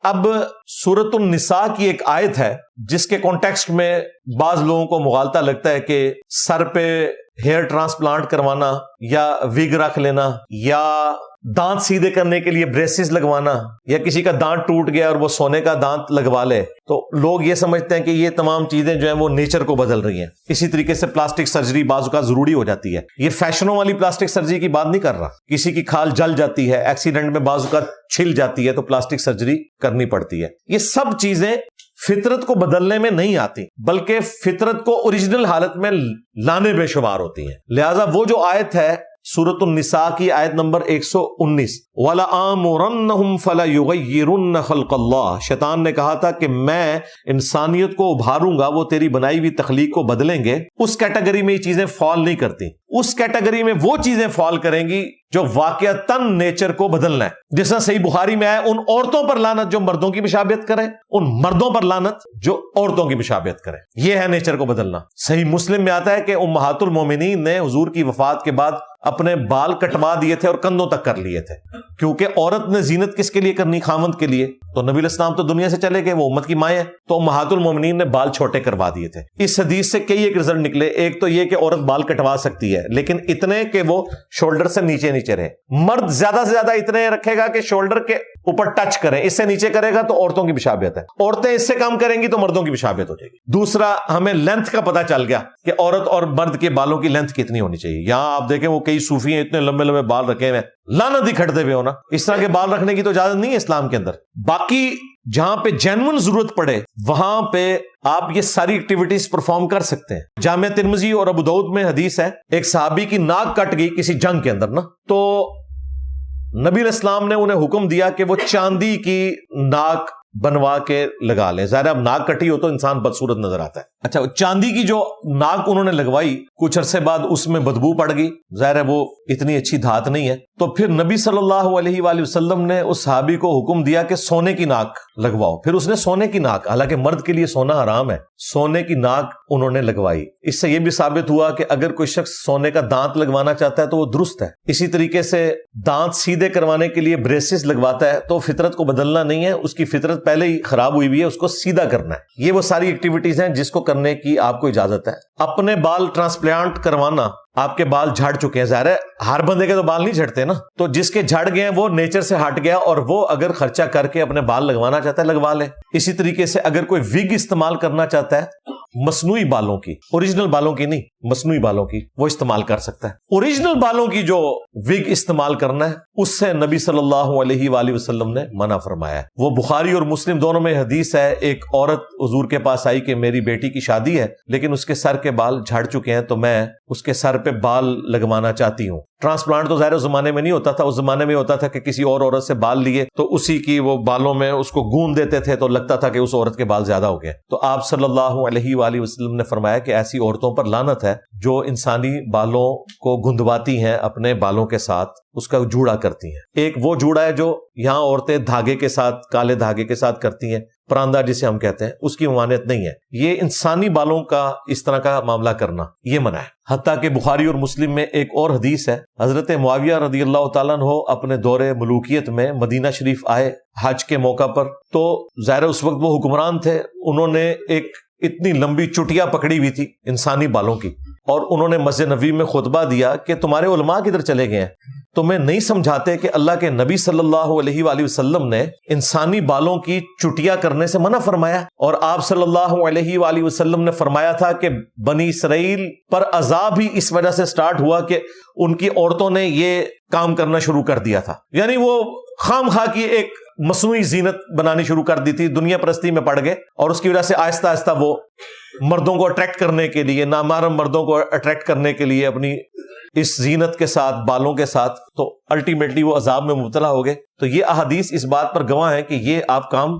اب سورۃ النساء کی ایک آیت ہے جس کے کانٹیکسٹ میں بعض لوگوں کو مغالطہ لگتا ہے کہ سر پہ ہیئر ٹرانسپلانٹ کروانا یا ویگ رکھ لینا یا دانت سیدھے کرنے کے لیے بریسز لگوانا یا کسی کا دانت ٹوٹ گیا اور وہ سونے کا دانت لگوا لے، تو لوگ یہ سمجھتے ہیں کہ یہ تمام چیزیں جو ہیں وہ نیچر کو بدل رہی ہیں۔ اسی طریقے سے پلاسٹک سرجری بعض اوقات ضروری ہو جاتی ہے۔ یہ فیشنوں والی پلاسٹک سرجری کی بات نہیں کر رہا، کسی کی کھال جل جاتی ہے، ایکسیڈنٹ میں بعض اوقات چھل جاتی ہے تو پلاسٹک سرجری کرنی پڑتی ہے۔ یہ سب چیزیں فطرت کو بدلنے میں نہیں آتی بلکہ فطرت کو اوریجنل حالت میں لانے بے شمار ہوتی ہیں۔ لہذا وہ جو آیت ہے سورۃ النساء کی آیت نمبر 119 وَلَآمُرَنَّهُمْ فَلَيُغَيِّرُنَّ خَلْقَ اللَّهِ، شیطان نے کہا تھا کہ میں انسانیت کو ابھاروں گا، وہ تیری بنائی ہوئی تخلیق کو بدلیں گے۔ اس کیٹیگری میں یہ چیزیں فال نہیں کرتی، اس کیٹیگری میں وہ چیزیں فال کریں گی جو واقعتاً نیچر کو بدلنا ہے۔ جس طرح صحیح بخاری میں آیا ان عورتوں پر لعنت جو مردوں کی مشابہت کریں، ان مردوں پر لعنت جو عورتوں کی مشابہت کریں۔ یہ ہے نیچر کو بدلنا۔ صحیح مسلم میں آتا ہے کہ امہات المومنین نے حضور کی وفات کے بعد اپنے بال کٹوا دیے تھے اور کندھوں تک کر لیے تھے، کیونکہ عورت نے زینت کس کے لیے کرنی؟ خامند کے لیے۔ تو نبی علیہ السلام تو دنیا سے چلے گئے، وہ امت کی مائیں ہیں، تو امہات المومنین نے بال چھوٹے کروا دیے تھے۔ اس حدیث سے کئی ایک رزلٹ نکلے۔ ایک تو یہ کہ عورت بال کٹوا سکتی ہے لیکن اتنے کہ وہ شولڈر سے نیچے نیچے رہے۔ مرد زیادہ سے زیادہ اتنے رکھے گا کہ شولڈر کے اوپر ٹچ کریں، اس سے نیچے کرے گا تو عورتوں کی مشابہت ہے، عورتیں اس سے کم کریں گی تو مردوں کی مشابہت ہو جائے گی۔ دوسرا، ہمیں لینتھ کا پتہ چل گیا کہ عورت اور مرد کے بالوں کی لینتھ کتنی ہونی چاہیے۔ یہاں آپ دیکھیں وہ کئی صوفی ہیں اتنے لمبے لمبے بال رکھے ہوئے، لعنت ہی کھٹتے ہوئے ہونا، اس طرح کے بال رکھنے کی تو اجازت نہیں ہے اسلام کے اندر۔ باقی جہاں پہ جینون ضرورت پڑے وہاں پہ آپ یہ ساری ایکٹیویٹیز پرفارم کر سکتے ہیں۔ جامع ترمذی اور ابو داؤد میں حدیث ہے، ایک صحابی کی ناک کٹ گئی کسی جنگ کے اندر نا، تو نبی علیہ السلام نے انہیں حکم دیا کہ وہ چاندی کی ناک بنوا کے لگا لیں۔ ظاہر اب ناک کٹی ہو تو انسان بدصورت نظر آتا ہے۔ اچھا، چاندی کی جو ناک انہوں نے لگوائی، کچھ عرصے بعد اس میں بدبو پڑ گئی، ظاہر ہے وہ اتنی اچھی دھات نہیں ہے، تو پھر نبی صلی اللہ علیہ وآلہ وسلم نے اس صحابی کو حکم دیا کہ سونے کی ناک لگواؤ۔ پھر اس نے سونے کی ناک، حالانکہ مرد کے لیے سونا حرام ہے، سونے کی ناک انہوں نے لگوائی۔ اس سے یہ بھی ثابت ہوا کہ اگر کوئی شخص سونے کا دانت لگوانا چاہتا ہے تو وہ درست ہے۔ اسی طریقے سے دانت سیدھے کروانے کے لیے بریسز لگواتا ہے تو فطرت کو بدلنا نہیں ہے، اس کی فطرت پہلے ہی خراب ہوئی ہے، اس کو سیدھا کرنا ہے۔ یہ وہ ساری ایکٹیویٹیز ہیں جس کو کرنے کی آپ کو اجازت ہے۔ اپنے بال ٹرانسپلانٹ کروانا، آپ کے بال جھڑ چکے ہیں، ظاہر ہے ہر بندے کے تو بال نہیں جھڑتے نا، تو جس کے جھڑ گئے ہیں وہ نیچر سے ہٹ گیا اور وہ اگر خرچہ کر کے اپنے بال لگوانا چاہتا ہے لگوا لے۔ اسی طریقے سے اگر کوئی وگ استعمال کرنا چاہتا ہے مصنوعی بالوں کی، اوریجنل بالوں کی نہیں، مصنوعی بالوں کی، وہ استعمال کر سکتا ہے۔ اوریجنل بالوں کی جو وگ استعمال کرنا ہے اس سے نبی صلی اللہ علیہ وآلہ وسلم نے منع فرمایا ہے۔ وہ بخاری اور مسلم دونوں میں حدیث ہے، ایک عورت حضور کے پاس آئی کہ میری بیٹی کی شادی ہے لیکن اس کے سر کے بال جھڑ چکے ہیں تو میں اس کے سر پہ بال لگوانا چاہتی ہوں۔ ٹرانسپلانٹ تو ظاہر اس زمانے میں نہیں ہوتا تھا، اس زمانے میں ہوتا تھا کہ کسی اور عورت سے بال لیے تو اسی کی وہ بالوں میں اس کو گوند دیتے تھے تو لگتا تھا کہ اس عورت کے بال زیادہ ہو گئے۔ تو آپ صلی اللہ علیہ وآلہ وسلم نے فرمایا کہ ایسی عورتوں پر لعنت ہے جو انسانی بالوں کو گندواتی ہیں اپنے بالوں کے ساتھ، اس کا جوڑا کرتی ہیں۔ ایک وہ جوڑا ہے جو یہاں عورتیں دھاگے کے ساتھ، کالے دھاگے کے ساتھ کرتی ہیں، پراندہ جسے ہم کہتے ہیں، اس کی ممانعت نہیں ہے۔ یہ انسانی بالوں کا اس طرح کا معاملہ کرنا یہ منع ہے۔ حتیٰ کہ بخاری اور مسلم میں ایک اور حدیث ہے، حضرت معاویہ رضی اللہ تعالیٰ عنہ اپنے دور ملوکیت میں مدینہ شریف آئے حج کے موقع پر، تو ظاہر اس وقت وہ حکمران تھے، انہوں نے ایک اتنی لمبی چٹیا پکڑی ہوئی تھی انسانی بالوں کی، اور انہوں نے مسجد نبوی میں خطبہ دیا کہ تمہارے علماء کدھر چلے گئے ہیں؟ تمہیں نہیں سمجھاتے کہ اللہ کے نبی صلی اللہ علیہ وآلہ وسلم نے انسانی بالوں کی چٹیا کرنے سے منع فرمایا، اور آپ صلی اللہ علیہ وآلہ وسلم نے فرمایا تھا کہ بنی اسرائیل پر عذاب ہی اس وجہ سے سٹارٹ ہوا کہ ان کی عورتوں نے یہ کام کرنا شروع کر دیا تھا، یعنی وہ خام خواہ کی ایک مصنوعی زینت بنانی شروع کر دی تھی، دنیا پرستی میں پڑ گئے، اور اس کی وجہ سے آہستہ آہستہ وہ مردوں کو اٹریکٹ کرنے کے لیے، نامحرم مردوں کو اٹریکٹ کرنے کے لیے اپنی اس زینت کے ساتھ، بالوں کے ساتھ، تو الٹیمیٹلی وہ عذاب میں مبتلا ہو گئے۔ تو یہ احادیث اس بات پر گواہ ہیں کہ یہ آپ کام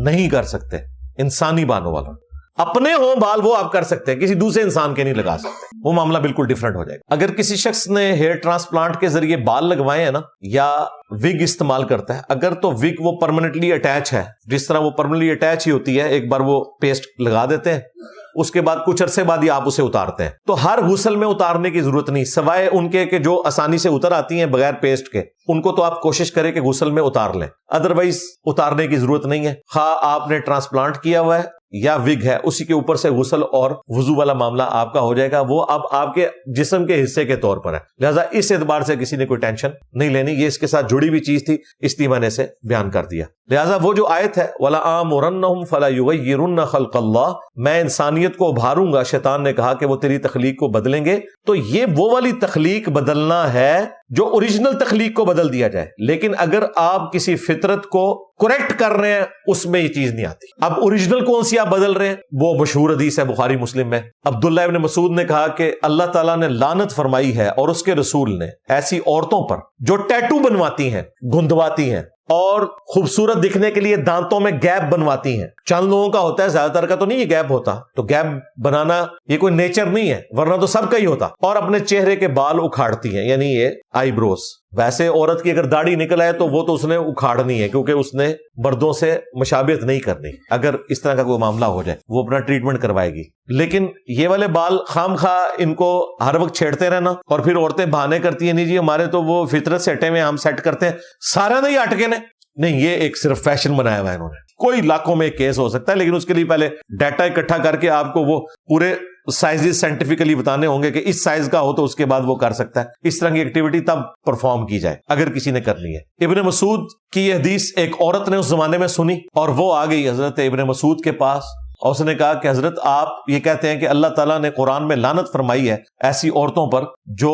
نہیں کر سکتے انسانی بالوں والا۔ اپنے ہوں بال وہ آپ کر سکتے ہیں، کسی دوسرے انسان کے نہیں لگا سکتے، وہ معاملہ بالکل ڈیفرنٹ ہو جائے گا۔ اگر کسی شخص نے ہیئر ٹرانسپلانٹ کے ذریعے بال لگوائے ہیں نا، یا وگ استعمال کرتا ہے، اگر تو وگ وہ پرماننٹلی اٹیچ ہے، جس طرح وہ پرماننٹلی اٹیچ ہی ہوتی ہے، ایک بار وہ پیسٹ لگا دیتے ہیں، اس کے بعد کچھ عرصے بعد ہی آپ اسے اتارتے ہیں. تو ہر غسل میں اتارنے کی ضرورت نہیں، سوائے ان کے کہ جو آسانی سے اتر آتی ہیں بغیر پیسٹ کے، ان کو تو آپ کوشش کریں کہ غسل میں اتار لیں، ادروائز اتارنے کی ضرورت نہیں ہے. خواہ آپ نے ٹرانسپلانٹ کیا ہوا ہے یا وگ ہے، اسی کے اوپر سے غسل اور وضو والا معاملہ آپ کا ہو جائے گا. وہ اب آپ کے جسم کے حصے کے طور پر ہے، لہذا اس اعتبار سے کسی نے کوئی ٹینشن نہیں لینی. یہ اس کے ساتھ جڑی ہوئی چیز تھی، اس لیے میں نے اسے بیان کر دیا. لہذا وہ جو آیت ہے وَلَآمُرَنَّهُمْ فَلَيُغَيِّرُنَّ خَلْقَ اللَّهِ، میں انسانیت کو ابھاروں گا. شیطان نے کہا کہ وہ تیری تخلیق کو بدلیں گے، تو یہ وہ والی تخلیق بدلنا ہے جو اوریجنل تخلیق کو بدل دیا جائے. لیکن اگر آپ کسی فطرت کو کریکٹ کر رہے ہیں، اس میں یہ چیز نہیں آتی. اب اوریجنل کون سی آپ بدل رہے ہیں؟ وہ مشہور حدیث ہے بخاری مسلم میں، عبداللہ ابن مسعود نے کہا کہ اللہ تعالیٰ نے لعنت فرمائی ہے اور اس کے رسول نے ایسی عورتوں پر جو ٹیٹو بنواتی ہیں، گندواتی ہیں اور خوبصورت دکھنے کے لیے دانتوں میں گیپ بنواتی ہیں. چند لوگوں کا ہوتا ہے، زیادہ تر کا تو نہیں یہ گیپ ہوتا، تو گیپ بنانا یہ کوئی نیچر نہیں ہے، ورنہ تو سب کا ہی ہوتا. اور اپنے چہرے کے بال اکھاڑتی ہیں، یعنی یہ آئی بروز. ویسے عورت کی اگر داڑھی نکل آئے تو وہ تو اس نے اکھاڑنی ہے، کیونکہ اس نے مردوں سے مشابہت نہیں کرنی. اگر اس طرح کا کوئی معاملہ ہو جائے وہ اپنا ٹریٹمنٹ کروائے گی. لیکن یہ والے بال خام خواہ ان کو ہر وقت چھیڑتے رہنا، اور پھر عورتیں بہانے کرتی ہیں نہیں جی ہمارے تو وہ فطرت سے ہٹے ہوئے ہم سیٹ کرتے ہیں، سارا نہیں اٹکے نے. نہیں، یہ ایک صرف فیشن بنایا ہوا ہے انہوں نے. کوئی لاکھوں میں ایک کیس ہو سکتا ہے، لیکن اس کے لیے پہلے ڈیٹا اکٹھا کر کے آپ کو وہ پورے سائزز سائنٹیفکلی بتانے ہوں گے کہ اس سائز کا ہو تو اس کے بعد وہ کر سکتا ہے. اس طرح کی ایکٹیویٹی تب پرفارم کی جائے اگر کسی نے کرنی ہے. ابن مسعود کی یہ حدیث ایک عورت نے اس زمانے میں سنی اور وہ آ گئی حضرت ابن مسعود کے پاس اور اس نے کہا کہ حضرت آپ یہ کہتے ہیں کہ اللہ تعالیٰ نے قرآن میں لعنت فرمائی ہے ایسی عورتوں پر جو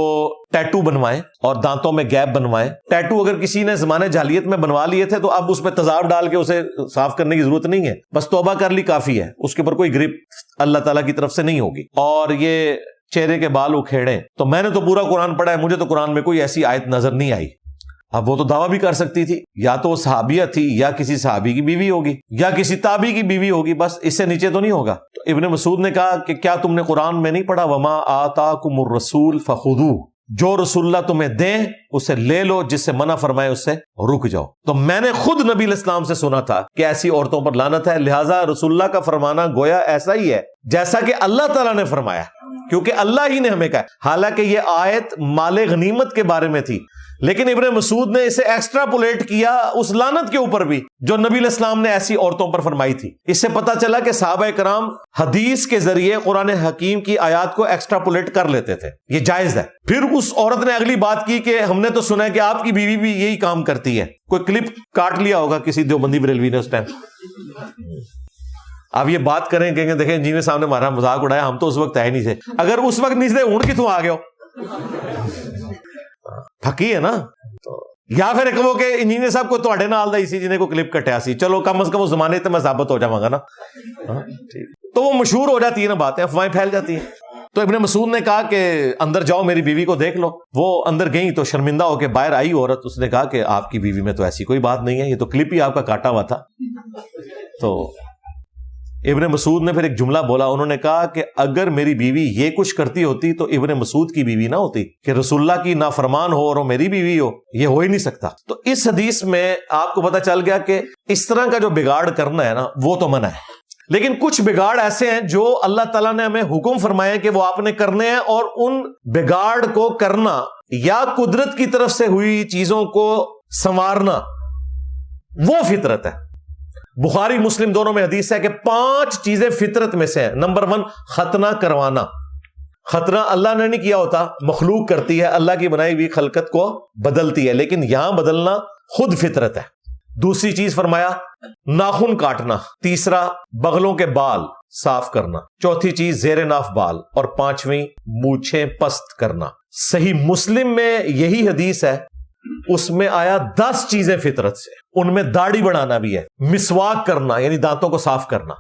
ٹیٹو بنوائیں اور دانتوں میں گیپ بنوائیں. ٹیٹو اگر کسی نے زمانے جاہلیت میں بنوا لیے تھے تو اب اس پہ تیزاب ڈال کے اسے صاف کرنے کی ضرورت نہیں ہے، بس توبہ کر لی کافی ہے. اس کے اوپر کوئی گرپ اللہ تعالیٰ کی طرف سے نہیں ہوگی. اور یہ چہرے کے بال اکھیڑیں، تو میں نے تو پورا قرآن پڑھا ہے، مجھے تو قرآن میں کوئی ایسی آیت نظر نہیں آئی. اب وہ تو دعویٰ بھی کر سکتی تھی، یا تو وہ صحابیہ تھی یا کسی صحابی کی بیوی ہوگی یا کسی تابعی کی بیوی ہوگی، بس اس سے نیچے تو نہیں ہوگا. تو ابن مسعود نے کہا کہ کیا تم نے قرآن میں نہیں پڑھا وما آتاکم الرسول فخذوہ، جو رسول اللہ تمہیں دیں اسے لے لو، جس سے منع فرمائے اس سے رک جاؤ. تو میں نے خود نبی علیہ السلام سے سنا تھا کہ ایسی عورتوں پر لعنت ہے، لہٰذا رسول اللہ کا فرمانا گویا ایسا ہی ہے جیسا کہ اللہ تعالیٰ نے فرمایا، کیونکہ اللہ ہی نے ہمیں کہا. حالانکہ یہ آیت مال غنیمت کے بارے میں تھی، لیکن ابن مسعود نے اسے ایکسٹراپولیٹ کیا اس لعنت کے اوپر بھی جو نبی علیہ السلام نے ایسی عورتوں پر فرمائی تھی. اس سے پتہ چلا کہ صحابہ کرام حدیث کے ذریعے قرآن حکیم کی آیات کو ایکسٹراپولیٹ کر لیتے تھے، یہ جائز ہے. پھر اس عورت نے اگلی بات کی کہ ہم نے تو سنا ہے کہ آپ کی بیوی بھی یہی کام کرتی ہے. کوئی کلپ کاٹ لیا ہوگا کسی دیوبندی بریلوی نے اس ٹائم. اب یہ بات کریں کہ دیکھیں جی نے سامنے ہمارا مذاق اڑایا، ہم تو اس وقت آئے نہیں تھے. اگر اس وقت نہیں تھے ہوں کتوں آ گئے ہو، پھکی ہے نا. یا پھر کہو کہ انجینئر صاحب کو تواڈے نال دا اسی جنہیں کو کلپ کٹیا سی، چلو کم از کم اس زمانے تے میں ثابت ہو جاواں گا نا. تو وہ مشہور ہو جاتی ہے نا باتیں، افواہیں پھیل جاتی ہیں. تو ابن مسعود نے کہا کہ اندر جاؤ میری بیوی کو دیکھ لو. وہ اندر گئی تو شرمندہ ہو کے باہر آئی عورت، اس نے کہا کہ آپ کی بیوی میں تو ایسی کوئی بات نہیں ہے، یہ تو کلپ ہی آپ کا کاٹا ہوا تھا. تو ابن مسعود نے پھر ایک جملہ بولا، انہوں نے کہا کہ اگر میری بیوی یہ کچھ کرتی ہوتی تو ابن مسعود کی بیوی نہ ہوتی، کہ رسول اللہ کی نافرمان ہو اور وہ میری بیوی ہو، یہ ہو ہی نہیں سکتا. تو اس حدیث میں آپ کو پتہ چل گیا کہ اس طرح کا جو بگاڑ کرنا ہے نا وہ تو منع ہے. لیکن کچھ بگاڑ ایسے ہیں جو اللہ تعالیٰ نے ہمیں حکم فرمایا کہ وہ آپ نے کرنے ہیں، اور ان بگاڑ کو کرنا یا قدرت کی طرف سے ہوئی چیزوں کو سنوارنا وہ فطرت ہے. بخاری مسلم دونوں میں حدیث ہے کہ 5 چیزیں فطرت میں سے ہیں. نمبر 1 ختنہ کروانا. ختنہ اللہ نے نہیں کیا ہوتا، مخلوق کرتی ہے، اللہ کی بنائی ہوئی خلقت کو بدلتی ہے، لیکن یہاں بدلنا خود فطرت ہے. دوسری چیز فرمایا ناخن کاٹنا. تیسرا بغلوں کے بال صاف کرنا. چوتھی چیز زیر ناف بال. اور 5ویں مونچھیں پست کرنا. صحیح مسلم میں یہی حدیث ہے، اس میں آیا 10 چیزیں فطرت سے. ان میں داڑھی بڑھانا بھی ہے، مسواک کرنا یعنی دانتوں کو صاف کرنا،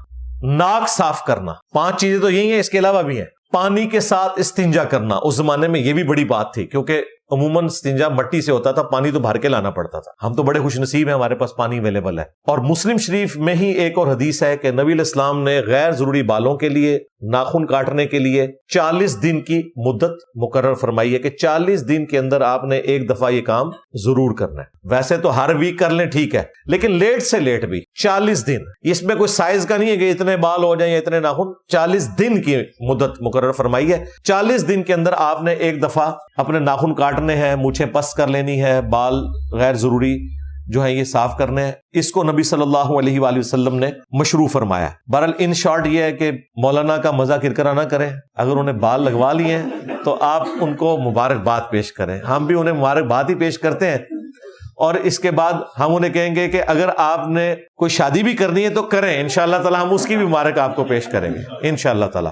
ناک صاف کرنا. 5 چیزیں تو یہی ہیں، اس کے علاوہ بھی ہیں. پانی کے ساتھ استنجا کرنا. اس زمانے میں یہ بھی بڑی بات تھی، کیونکہ عموماً استنجا مٹی سے ہوتا تھا، پانی تو بھر کے لانا پڑتا تھا. ہم تو بڑے خوش نصیب ہیں، ہمارے پاس پانی اویلیبل ہے. اور مسلم شریف میں ہی ایک اور حدیث ہے کہ نبی علیہ السلام نے غیر ضروری بالوں کے لیے، ناخن کاٹنے کے لیے 40 دن کی مدت مقرر فرمائی ہے کہ 40 دن کے اندر آپ نے ایک دفعہ یہ کام ضرور کرنا ہے. ویسے تو ہر ویک کر لیں ٹھیک ہے، لیکن لیٹ سے لیٹ بھی 40 دن. اس میں کوئی سائز کا نہیں ہے کہ اتنے بال ہو جائیں یا اتنے ناخن. 40 دن کی مدت مقرر فرمائی ہے. 40 دن کے اندر آپ نے ایک دفعہ اپنے ناخن کاٹنے ہیں، مونچھیں پس کر لینی ہے، بال غیر ضروری جو ہے یہ صاف کرنے ہیں. اس کو نبی صلی اللہ علیہ وآلہ وسلم نے مشروع فرمایا. بہرحال ان شارٹ یہ ہے کہ مولانا کا مزہ کرکرا نہ کریں. اگر انہیں بال لگوا لیے ہیں تو آپ ان کو مبارکباد پیش کریں. ہم بھی انہیں مبارکباد ہی پیش کرتے ہیں، اور اس کے بعد ہم انہیں کہیں گے کہ اگر آپ نے کوئی شادی بھی کرنی ہے تو کریں، انشاءاللہ تعالی ہم اس کی بھی مبارک آپ کو پیش کریں گے انشاءاللہ تعالی.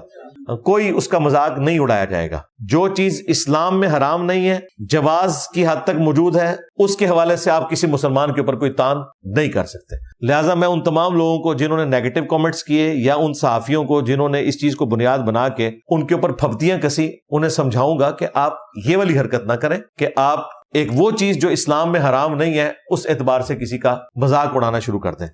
کوئی اس کا مذاق نہیں اڑایا جائے گا. جو چیز اسلام میں حرام نہیں ہے، جواز کی حد تک موجود ہے، اس کے حوالے سے آپ کسی مسلمان کے اوپر کوئی تان نہیں کر سکتے. لہٰذا میں ان تمام لوگوں کو جنہوں نے نیگیٹو کامنٹس کیے، یا ان صحافیوں کو جنہوں نے اس چیز کو بنیاد بنا کے ان کے اوپر پھپتیاں کسی، انہیں سمجھاؤں گا کہ آپ یہ والی حرکت نہ کریں کہ آپ ایک وہ چیز جو اسلام میں حرام نہیں ہے اس اعتبار سے کسی کا مذاق اڑانا شروع کر دیں.